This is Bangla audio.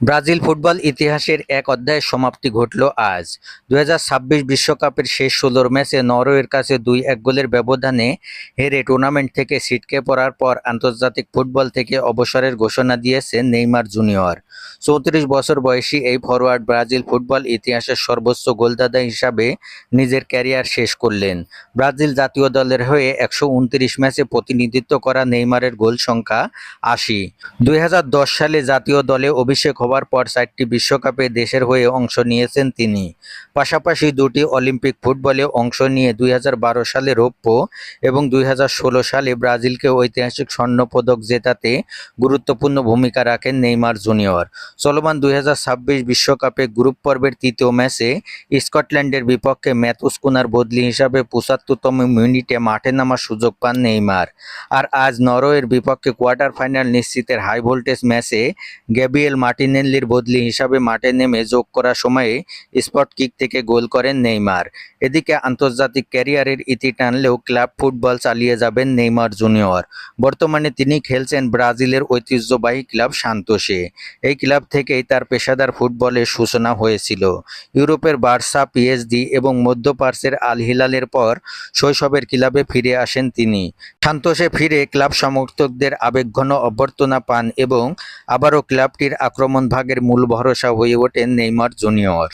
ব্রাজিল ফুটবল ইতিহাসের এক অধ্যায়ের সমাপ্তি ঘটল আজ। 2026 বিশ্বকাপের শেষ 16 ম্যাচে নরওয়ের কাছে 2-1 গোলের ব্যবধানে হেরে টুর্নামেন্ট থেকে ছিটকে পড়ার পর আন্তর্জাতিক ফুটবল থেকে অবসরের ঘোষণা দিয়েছেন নেইমার জুনিয়র। 34 বছর বয়সী এই ফরোয়ার্ড ব্রাজিল ফুটবল ইতিহাসের সর্বোচ্চ গোলদাতা হিসাবে নিজের ক্যারিয়ার শেষ করলেন। ব্রাজিল জাতীয় দলের হয়ে 129 ম্যাচে প্রতিনিধিত্ব করা নেইমারের গোল সংখ্যা 80। 2010 সালে জাতীয় দলে অভিষেক হওয়ার পর 4টি বিশ্বকাপে দেশের হয়ে অংশ নিয়েছেন তিনি। পাশাপাশি 2টি অলিম্পিক ফুটবলে অংশ নিয়ে 2012 সালে রৌপ্য এবং 2016 সালে ব্রাজিলকে ঐতিহাসিক স্বর্ণপদক জেতাতে গুরুত্বপূর্ণ ভূমিকা রাখেন নেইমার জুনিয়র। চলমান 2026 বিশ্বকাপে গ্রুপ পর্বের তৃতীয় ম্যাচে স্কটল্যান্ডের বিপক্ষে ম্যাথুস কুনার বদলি হিসাবে 75তম মিনিটে মাঠে নামার সুযোগ পান নেইমার। আর আজ নরওয়ের বিপক্ষে কোয়ার্টার ফাইনাল নিশ্চিতের হাই ভোল্টেজ ম্যাচে গ্যাব্রিয়েল মার্টিনেল্লির বদলি হিসাবে মাঠে নেমে যোগ করার সময়ে স্পট কিক থেকে গোল করেন নেইমার। এদিকে আন্তর্জাতিক ক্যারিয়ারের ইতি টানলেও ক্লাব ফুটবল চালিয়ে যাবেন নেইমার জুনিয়র। বর্তমানে তিনি খেলছেন ব্রাজিলের ঐতিহ্যবাহী ক্লাব সান্তোসে। এই ক্লাব থেকেই তার পেশাদার ফুটবলের সূচনা হয়েছিল। ইউরোপের বার্সা, পিএসজি এবং মধ্যপ্রাচ্যের আল হিলালের পর শৈশবের ক্লাবে ফিরে আসেন তিনি। সান্তোসে ফিরে ক্লাব সমর্থকদের আবেগঘন অভ্যর্থনা পান এবং আবারও ক্লাবটির আক্রমণভাগের মূল ভরসা হয়ে ওঠেন নেইমার জুনিয়র।